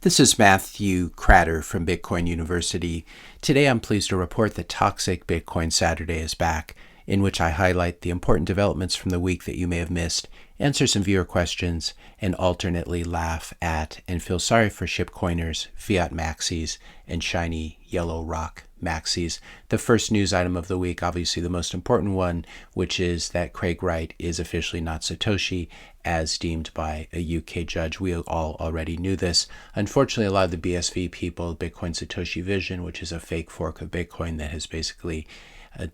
This is Matthew Cratter from Bitcoin University. Today I'm pleased to report that Toxic Bitcoin Saturday is back, in which I highlight the important developments from the week that you may have missed, answer some viewer questions, and alternately laugh at and feel sorry for shipcoiners, fiat maxis, and shiny yellow rock maxis. The first news item of the week, obviously the most important one, which is that Craig Wright is officially not Satoshi, as deemed by a UK judge. We all already knew this. Unfortunately, a lot of the BSV people, Bitcoin Satoshi Vision, which is a fake fork of Bitcoin that has basically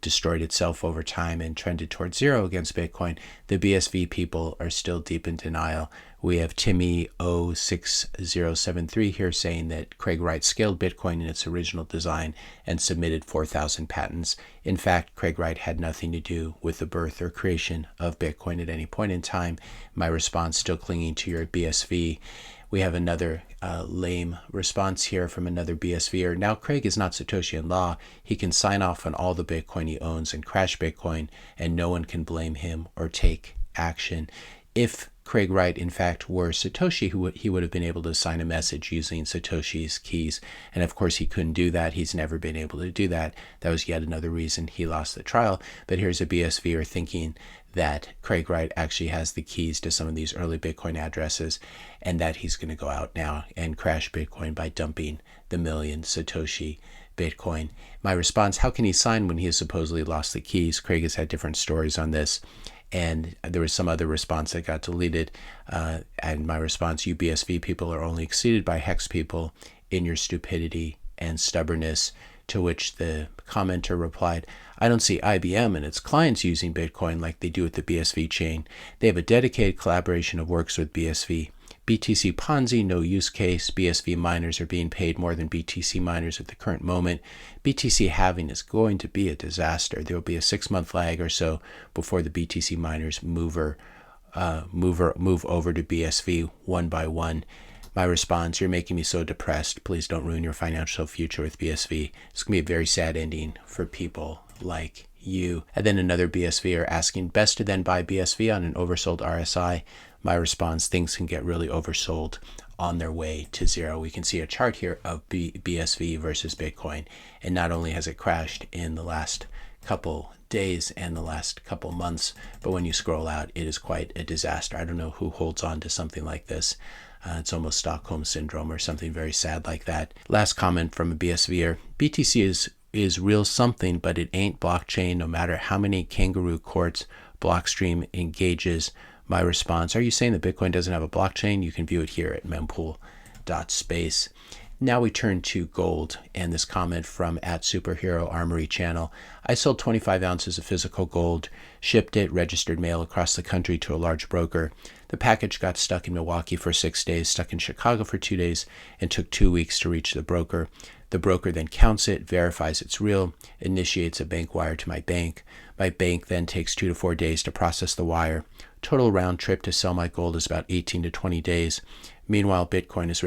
destroyed itself over time and trended towards zero against Bitcoin, the BSV people are still deep in denial. We have Timmy 06073 here saying that Craig Wright scaled Bitcoin in its original design and submitted 4,000 patents. In fact, Craig Wright had nothing to do with the birth or creation of Bitcoin at any point in time. My response, still clinging to your BSV. We have another lame response here from another BSVer. Now, Craig is not Satoshi in law. He can sign off on all the Bitcoin he owns and crash Bitcoin, and no one can blame him or take action. If Craig Wright, in fact, were Satoshi, he would have been able to sign a message using Satoshi's keys. And of course, he couldn't do that. He's never been able to do that. That was yet another reason he lost the trial. But here's a BSVer thinking that Craig Wright actually has the keys to some of these early Bitcoin addresses, and that he's going to go out now and crash Bitcoin by dumping the million Satoshi Bitcoin. My response, how can he sign when he has supposedly lost the keys? Craig has had different stories on this. And there was some other response that got deleted. And my response, you BSV people are only exceeded by hex people in your stupidity and stubbornness. To which the commenter replied, I don't see IBM and its clients using Bitcoin like they do with the BSV chain. They have a dedicated collaboration of works with BSV. BTC Ponzi, no use case. BSV miners are being paid more than BTC miners at the current moment. BTC halving is going to be a disaster. There will be a 6-month lag or so before the BTC miners move over to BSV one by one. My response, you're making me so depressed. Please don't ruin your financial future with BSV. It's going to be a very sad ending for people like you. And then another BSVer asking, best to then buy BSV on an oversold RSI. My response, things can get really oversold on their way to zero. We can see a chart here of BSV versus Bitcoin. And not only has it crashed in the last couple days and the last couple months, but when you scroll out, it is quite a disaster. I don't know who holds on to something like this. It's almost Stockholm Syndrome or something very sad like that. Last comment from a BSVer. BTC is real something, but it ain't blockchain no matter how many kangaroo courts Blockstream engages. My response, are you saying that Bitcoin doesn't have a blockchain? You can view it here at mempool.space. Now we turn to gold and this comment from @Superhero Armory channel. I sold 25 ounces of physical gold, shipped it, registered mail across the country to a large broker. The package got stuck in Milwaukee for 6 days, stuck in Chicago for 2 days, and took 2 weeks to reach the broker. The broker then counts it, verifies it's real, initiates a bank wire to my bank. My bank then takes 2 to 4 days to process the wire. Total round trip to sell my gold is about 18 to 20 days. Meanwhile, Bitcoin has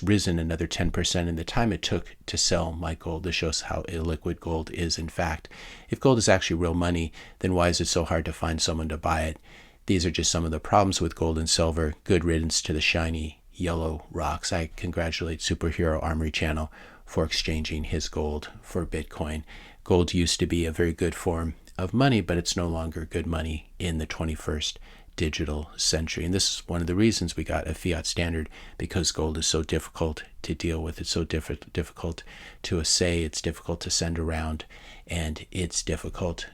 risen another 10% in the time it took to sell my gold. This shows how illiquid gold is, in fact. If gold is actually real money, then why is it so hard to find someone to buy it? These are just some of the problems with gold and silver. Good riddance to the shiny yellow rocks. I congratulate Superhero Armory channel for exchanging his gold for Bitcoin. Gold used to be a very good form of money, but it's no longer good money in the 21st digital century. And this is one of the reasons we got a fiat standard, because gold is so difficult to deal with. It's so difficult to assay. It's difficult to send around, and it's difficult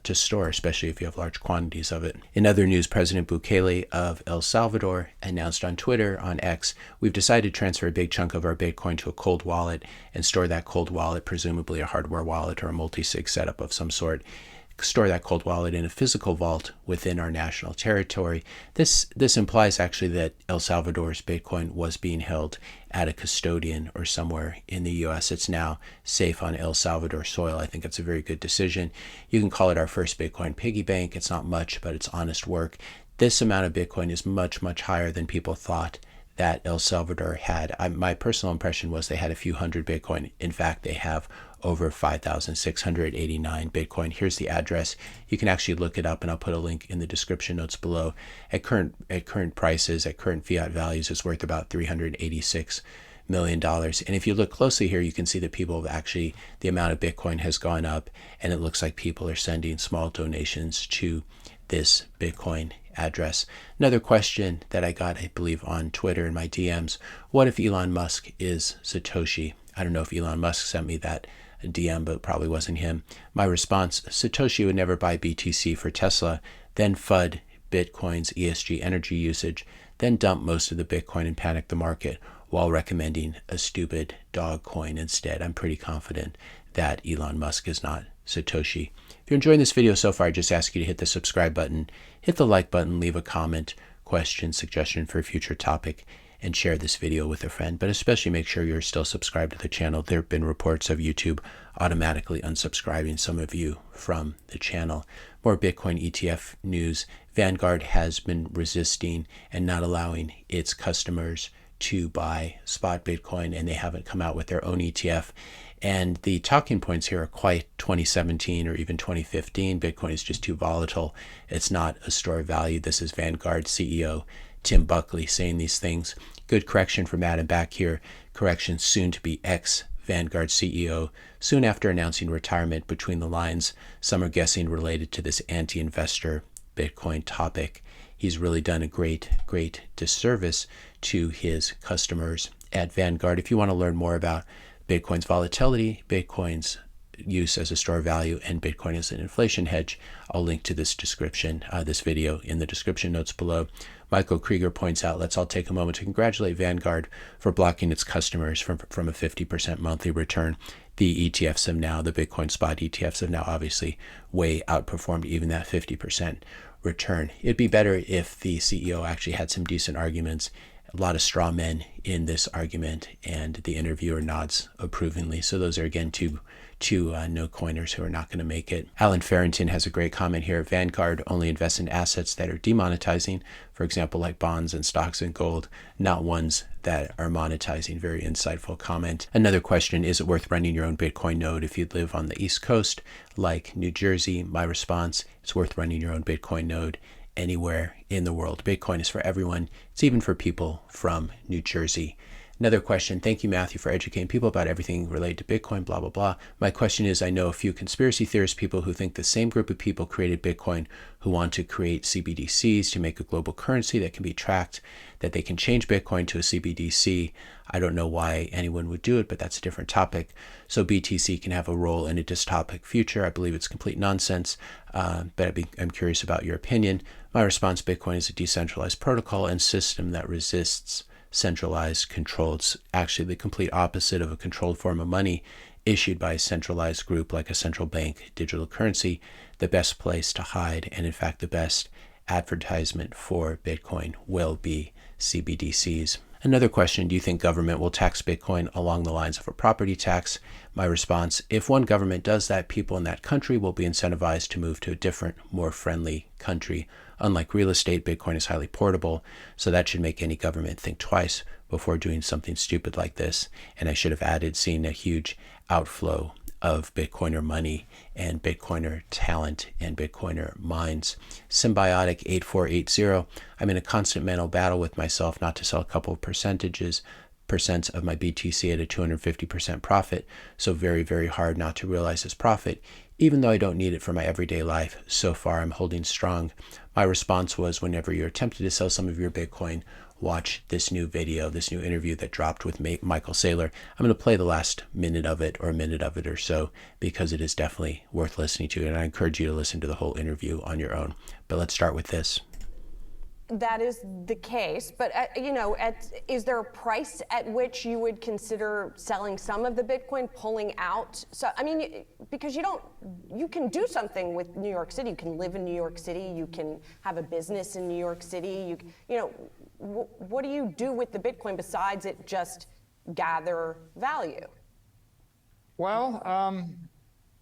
to store, especially if you have large quantities of it. In other news, President Bukele of El Salvador announced on Twitter, on X, we've decided to transfer a big chunk of our Bitcoin to a cold wallet and store that cold wallet, presumably a hardware wallet or a multi-sig setup of some sort, store that cold wallet in a physical vault within our national territory. This implies actually that El Salvador's Bitcoin was being held at a custodian or somewhere in the U.S. It's now safe on El Salvador soil. I think it's a very good decision. You can call it our first Bitcoin piggy bank. It's not much, but it's honest work. This amount of Bitcoin is much, much higher than people thought that El Salvador had. My personal impression was they had a few hundred Bitcoin. In fact, they have over 5,689 Bitcoin. Here's the address. You can actually look it up, and I'll put a link in the description notes below. At current prices, at current fiat values, it's worth about $386 million. And if you look closely here, you can see that people have actually, the amount of Bitcoin has gone up, and it looks like people are sending small donations to this Bitcoin address. Another question that I got, I believe, on Twitter in my DMs: what if Elon Musk is Satoshi? I don't know if Elon Musk sent me that DM, but it probably wasn't him. My response: Satoshi would never buy BTC for Tesla, then FUD Bitcoin's ESG energy usage, then dump most of the Bitcoin and panic the market while recommending a stupid dog coin instead. I'm pretty confident that Elon Musk is not Satoshi. If you're enjoying this video so far, I just ask you to hit the subscribe button, hit the like button, leave a comment, question, suggestion for a future topic, and share this video with a friend. But especially make sure you're still subscribed to the channel. There have been reports of YouTube automatically unsubscribing some of you from the channel. More Bitcoin ETF news. Vanguard has been resisting and not allowing its customers to buy spot Bitcoin, and they haven't come out with their own ETF. And the talking points here are quite 2017 or even 2015. Bitcoin is just too volatile. It's not a store of value. This is Vanguard CEO Tim Buckley saying these things. Good correction from Adam back here. Correction soon to be ex-Vanguard CEO soon after announcing retirement. Between the lines, some are guessing related to this anti-investor Bitcoin topic. He's really done a great disservice to his customers at Vanguard. If you want to learn more about Bitcoin's volatility, Bitcoin's use as a store of value, and Bitcoin as an inflation hedge, I'll link to this video in the description notes below. Michael Krieger points out, let's all take a moment to congratulate Vanguard for blocking its customers from a 50% monthly return. The ETFs have now, the Bitcoin spot ETFs have now obviously way outperformed even that 50% return. It'd be better if the CEO actually had some decent arguments. A lot of straw men in this argument, and the interviewer nods approvingly. So those are, again, two no coiners who are not going to make it. Alan Farrington has a great comment here. Vanguard only invests in assets that are demonetizing, for example, like bonds and stocks and gold, not ones that are monetizing. Very insightful comment. Another question: is it worth running your own Bitcoin node if you live on the East Coast, like New Jersey? My response: it's worth running your own Bitcoin node anywhere in the world. Bitcoin is for everyone. It's even for people from New Jersey. Another question: thank you, Matthew, for educating people about everything related to Bitcoin, blah, blah, blah. My question is, I know a few conspiracy theorist people who think the same group of people created Bitcoin, who want to create CBDCs to make a global currency that can be tracked, that they can change Bitcoin to a CBDC. I don't know why anyone would do it, but that's a different topic. So BTC can have a role in a dystopic future. I believe it's complete nonsense, but I'm curious about your opinion. My response: Bitcoin is a decentralized protocol and system that resists centralized control. It's actually the complete opposite of a controlled form of money issued by a centralized group like a central bank digital currency. The best place to hide, and in fact the best advertisement for Bitcoin, will be CBDCs. Another question: do you think government will tax Bitcoin along the lines of a property tax? My response: if one government does that, people in that country will be incentivized to move to a different, more friendly country. Unlike real estate, Bitcoin is highly portable, so that should make any government think twice before doing something stupid like this. And I should have added, seeing a huge outflow of Bitcoiner money and Bitcoiner talent and Bitcoiner minds. Symbiotic 8480, I'm in a constant mental battle with myself not to sell a couple of percent of my BTC at a 250% profit. So very, very hard not to realize this profit, even though I don't need it for my everyday life. So far, I'm holding strong. My response was, whenever you're tempted to sell some of your Bitcoin, watch this new video, this new interview that dropped with Michael Saylor. I'm going to play the last minute of it, or a minute of it or so, because it is definitely worth listening to. And I encourage you to listen to the whole interview on your own. But let's start with this. That is the case, but is there a price at which you would consider selling some of the Bitcoin, pulling out? So, I mean, because you can do something with New York City. You can live in New York City. You can have a business in New York City. What do you do with the Bitcoin besides it just gather value? Well,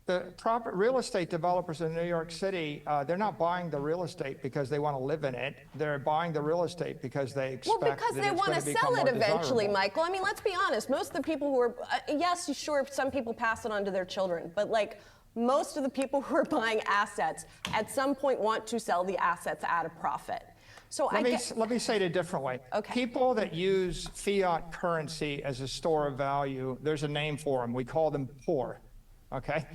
the real estate developers in New York City, they're not buying the real estate because they want to live in it. They're buying the real estate because they expect Well, because that they it's want going to to become sell more it eventually, desirable. Michael. I mean, let's be honest. Most of the people who are, yes, sure, some people pass it on to their children, but like most of the people who are buying assets at some point want to sell the assets at a profit. So Let me say it a different way. Okay. People that use fiat currency as a store of value, there's a name for them. We call them poor. Okay.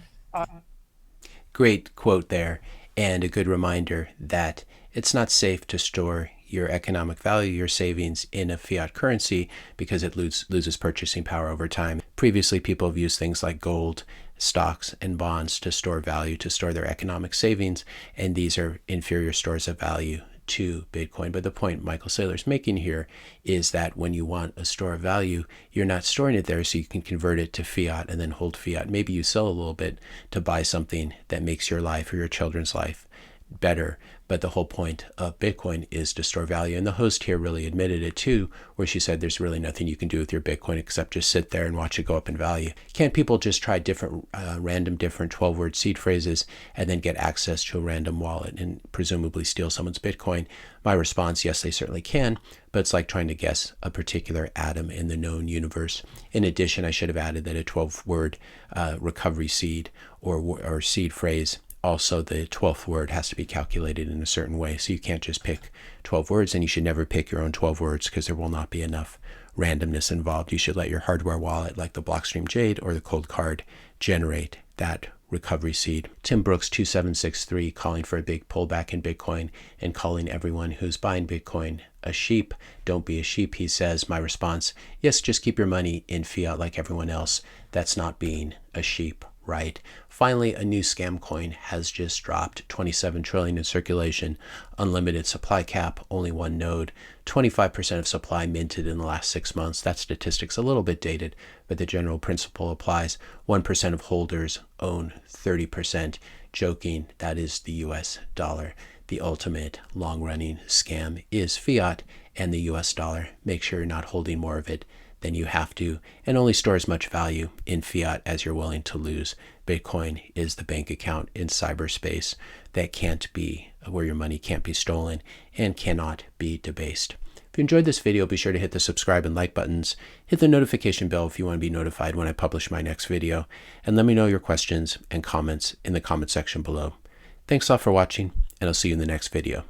Great quote there, and a good reminder that it's not safe to store your economic value, your savings, in a fiat currency because it loses purchasing power over time. Previously, people have used things like gold, stocks, and bonds to store value, to store their economic savings, and these are inferior stores of value to Bitcoin. But the point Michael Saylor is making here is that when you want a store of value, you're not storing it there so you can convert it to fiat and then hold fiat. Maybe you sell a little bit to buy something that makes your life or your children's life better. But the whole point of Bitcoin is to store value. And the host here really admitted it too, where she said there's really nothing you can do with your Bitcoin except just sit there and watch it go up in value. Can't people just try different, random 12-word seed phrases and then get access to a random wallet and presumably steal someone's Bitcoin? My response, yes, they certainly can, but it's like trying to guess a particular atom in the known universe. In addition, I should have added that a 12-word recovery seed or seed phrase, also the 12th word has to be calculated in a certain way. So you can't just pick 12 words, and you should never pick your own 12 words because there will not be enough randomness involved. You should let your hardware wallet like the Blockstream Jade or the Cold Card generate that recovery seed. Tim Brooks 2763 calling for a big pullback in Bitcoin and calling everyone who's buying Bitcoin a sheep. Don't be a sheep, he says. My response, yes, just keep your money in fiat like everyone else. That's not being a sheep, right? Finally, a new scam coin has just dropped. 27 trillion in circulation, unlimited supply cap, only one node, 25% of supply minted in the last 6 months. That statistic's a little bit dated, but the general principle applies. 1% of holders own 30%. Joking, that is the US dollar. The ultimate long-running scam is fiat and the US dollar. Make sure you're not holding more of it than you have to, and only store as much value in fiat as you're willing to lose. Bitcoin is the bank account in cyberspace that can't be, where your money can't be stolen and cannot be debased. If you enjoyed this video, be sure to hit the subscribe and like buttons. Hit the notification bell if you want to be notified when I publish my next video, and let me know your questions and comments in the comment section below. Thanks all for watching, and I'll see you in the next video.